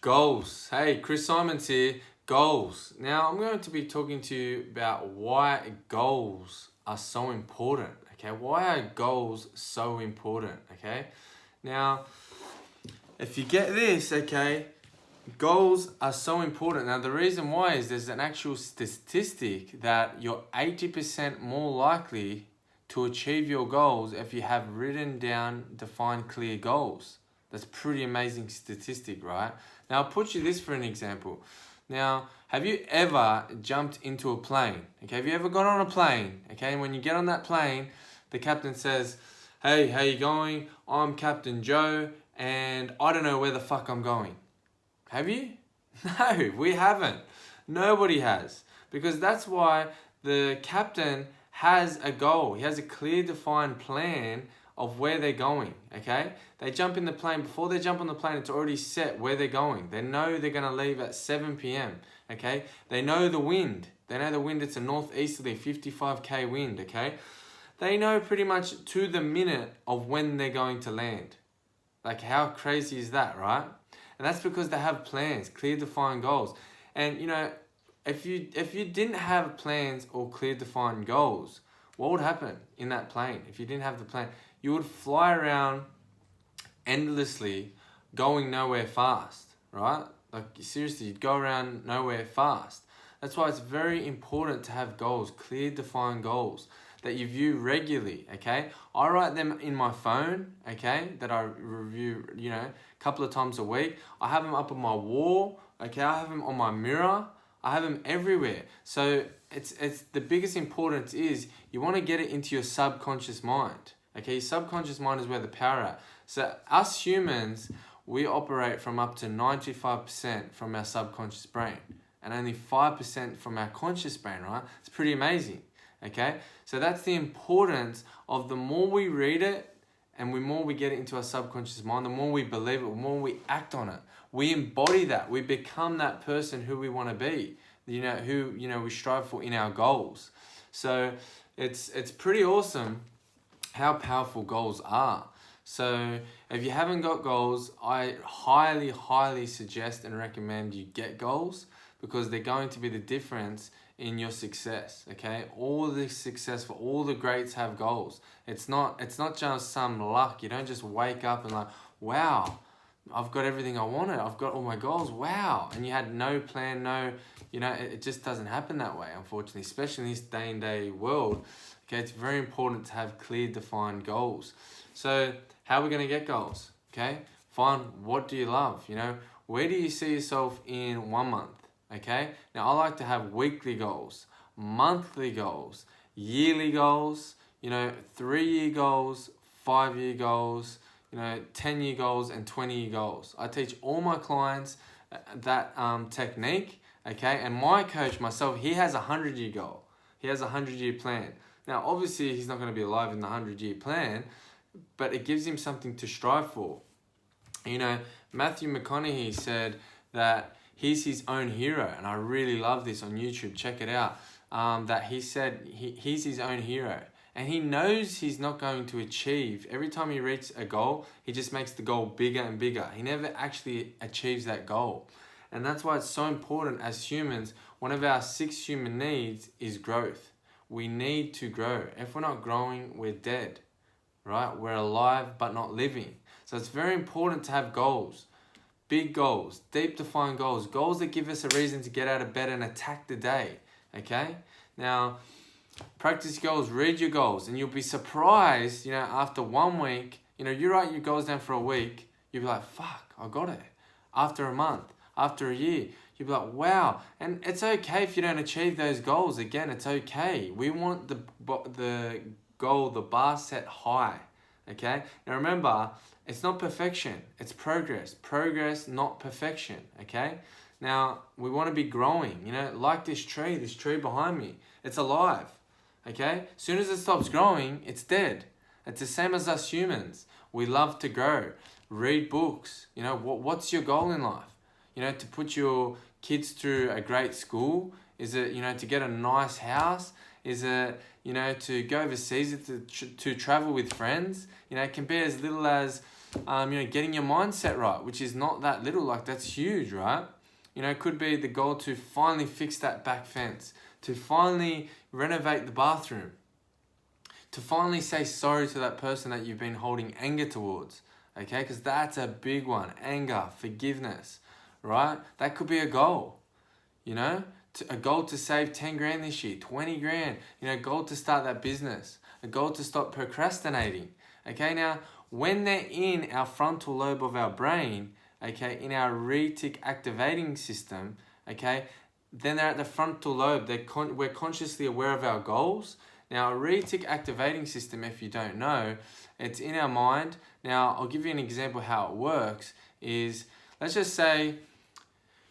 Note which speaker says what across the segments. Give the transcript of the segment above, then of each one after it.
Speaker 1: Goals. Hey, Chris Simons here. Goals. Now, I'm going to be talking to you about why goals are so important. Okay, why are goals so important? Okay, now, if you get this, okay, goals are so important. Now, the reason why is there's an actual statistic that you're 80% more likely to achieve your goals if you have written down, defined, clear goals. That's pretty amazing statistic, right? Now, I'll put you this for an example. Now, have you ever jumped into a plane? Okay, have you ever got on a plane? Okay, and when you get on that plane, the captain says, "Hey, how you going? I'm Captain Joe, and I don't know where the fuck I'm going." Have you? No, we haven't. Nobody has. Because that's why the captain has a goal. He has a clear, defined plan of where they're going, okay? They jump in the plane. Before they jump on the plane, it's already set where they're going. They know they're going to leave at 7 p.m., okay? They know the wind. They know the wind, it's a northeasterly 55k wind, okay? They know pretty much to the minute of when they're going to land. Like, how crazy is that, right? And that's because they have plans, clear, defined goals. And, you know, if you didn't have plans or clear, defined goals, what would happen in that plane? If you didn't have the plan, you would fly around endlessly, going nowhere fast, right? Like, seriously, you'd go around nowhere fast. That's why it's very important to have goals, clear, defined goals that you view regularly, okay? I write them in my phone, okay, that I review, you know, a couple of times a week. I have them up on my wall, okay? I have them on my mirror. I have them everywhere. So it's the biggest importance is you want to get it into your subconscious mind, okay? Your subconscious mind is where the power at. So us humans, we operate from up to 95% from our subconscious brain and only 5% from our conscious brain, right? It's pretty amazing. Okay, so that's the importance of the more we read it and the more we get it into our subconscious mind, the more we believe it, the more we act on it. We embody that. We become that person who we want to be, you know, who, you know, we strive for in our goals. So it's pretty awesome how powerful goals are. So if you haven't got goals, I highly, highly suggest and recommend you get goals because they're going to be the difference in your success, okay? All the successful, all the greats have goals. It's not just some luck. You don't just wake up and like, wow, I've got everything I wanted. I've got all my goals. Wow. And you had no plan, no, you know, it just doesn't happen that way, unfortunately, especially in this day and day world. Okay, it's very important to have clear, defined goals. So how are we going to get goals? Okay, find what do you love? You know, where do you see yourself in 1 month? Okay, now I like to have weekly goals, monthly goals, yearly goals, you know, 3-year goals, 5-year goals, you know, 10-year goals and 20-year goals. I teach all my clients that technique, okay, and my coach, myself, he has a 100-year goal. He has a 100-year plan. Now, obviously, he's not going to be alive in the 100-year plan, but it gives him something to strive for. You know, Matthew McConaughey said that he's his own hero, and I really love this on YouTube. Check it out. That he said he's his own hero, and he knows he's not going to achieve. Every time he reaches a goal, he just makes the goal bigger and bigger. He never actually achieves that goal, and that's why it's so important as humans. One of our 6 human needs is growth. We need to grow. If we're not growing, we're dead, right? We're alive but not living. So it's very important to have goals. Big goals, deep defined goals, goals that give us a reason to get out of bed and attack the day, okay? Now, practice goals, read your goals, and you'll be surprised, you know, after 1 week, you know, you write your goals down for a week, you'll be like, fuck, I got it. After a month, after a year, you'll be like, wow. And it's okay if you don't achieve those goals. Again, it's okay. We want the goal, the bar set high, okay? Now remember, it's not perfection, it's progress. Progress, not perfection, okay? Now, we want to be growing, you know, like this tree behind me. It's alive, okay? As soon as it stops growing, it's dead. It's the same as us humans. We love to grow. Read books. You know, what's your goal in life? You know, to put your kids through a great school? Is it, you know, to get a nice house? Is it, you know, to go overseas, to travel with friends? You know, it can be as little as, getting your mindset right, which is not that little, like that's huge, right? It could be the goal to finally fix that back fence, to finally renovate the bathroom, to finally say sorry to that person that you've been holding anger towards, okay? Because that's a big one, anger, forgiveness, right? That could be a goal, a goal to save 10 grand this year, 20 grand, a goal to start that business, a goal to stop procrastinating, okay? Now, when they're in our frontal lobe of our brain, okay, in our retic activating system, okay, then they're at the frontal lobe. We're consciously aware of our goals. Now, a retic activating system, if you don't know, it's in our mind. Now, I'll give you an example how it works is, let's just say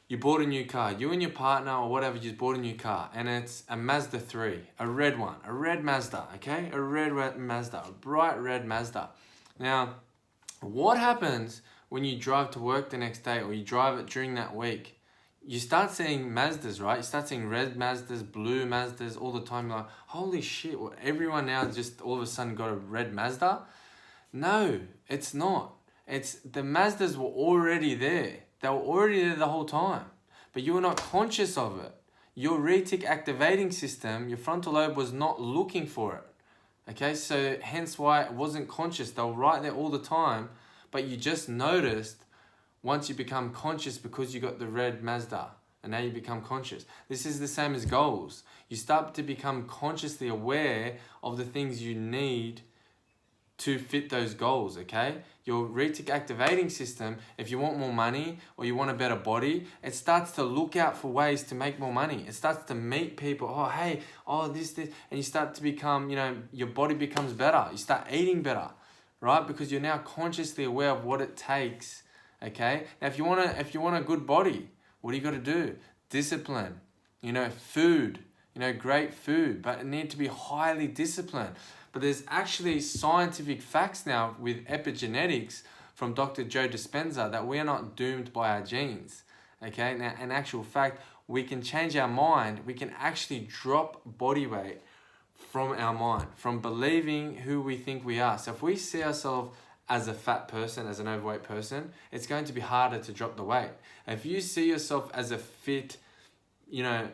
Speaker 1: you bought a new car. You and your partner or whatever just bought a new car, and it's a Mazda 3, a red one, a red Mazda, okay? A red Mazda, a bright red Mazda. Now, what happens when you drive to work the next day or you drive it during that week? You start seeing Mazdas, right? You start seeing red Mazdas, blue Mazdas all the time. You're like, holy shit, well, everyone now just all of a sudden got a red Mazda? No, it's not. It's the Mazdas were already there. They were already there the whole time, but you were not conscious of it. Your retic activating system, your frontal lobe was not looking for it. Okay, so hence why it wasn't conscious. They were right there all the time, but you just noticed once you become conscious because you got the red Mazda, and now you become conscious. This is the same as goals. You start to become consciously aware of the things you need to fit those goals, okay? Your retic activating system, if you want more money or you want a better body, it starts to look out for ways to make more money. It starts to meet people, oh, hey, oh, this, and you start to become, your body becomes better. You start eating better, right? Because you're now consciously aware of what it takes, okay? Now, if you want a good body, what do you got to do? Discipline, food, great food, but it needs to be highly disciplined. But there's actually scientific facts now with epigenetics from Dr. JoeDispenza that we are not doomed by our genes. Okay, now in actual fact, we can change our mind. We can actually drop body weight from our mind, from believing who we think we are. So if we see ourselves as a fat person, as an overweight person, it's going to be harder to drop the weight. If you see yourself as a fit,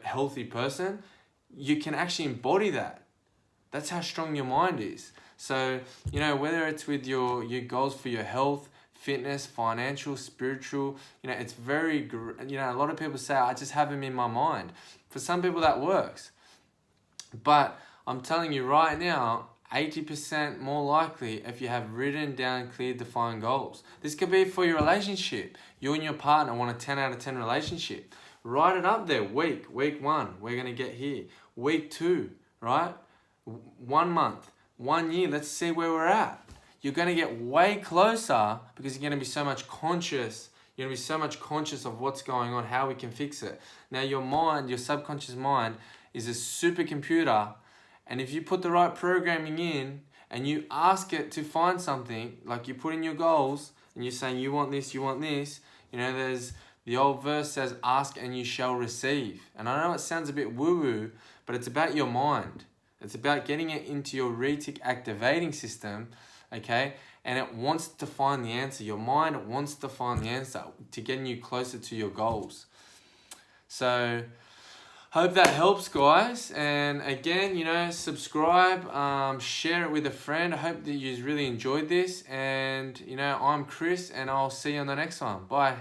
Speaker 1: healthy person, you can actually embody that. That's how strong your mind is. So, whether it's with your goals for your health, fitness, financial, spiritual, it's very, a lot of people say, I just have them in my mind. For some people that works. But I'm telling you right now, 80% more likely if you have written down clear, defined goals. This could be for your relationship. You and your partner want a 10 out of 10 relationship. Write it up there. Week 1, we're going to get here. Week 2, right? 1 month, 1 year, let's see where we're at. You're going to get way closer because you're going to be so much conscious. You're going to be so much conscious of what's going on, how we can fix it. Now your mind, your subconscious mind is a supercomputer, and if you put the right programming in and you ask it to find something, like you put in your goals and you're saying you want this, there's the old verse says, ask and you shall receive. And I know it sounds a bit woo-woo, but it's about your mind. It's about getting it into your retic activating system, okay? And it wants to find the answer. Your mind wants to find the answer to getting you closer to your goals. So, hope that helps, guys. And again, subscribe, share it with a friend. I hope that you really enjoyed this. And, I'm Chris, and I'll see you on the next one. Bye.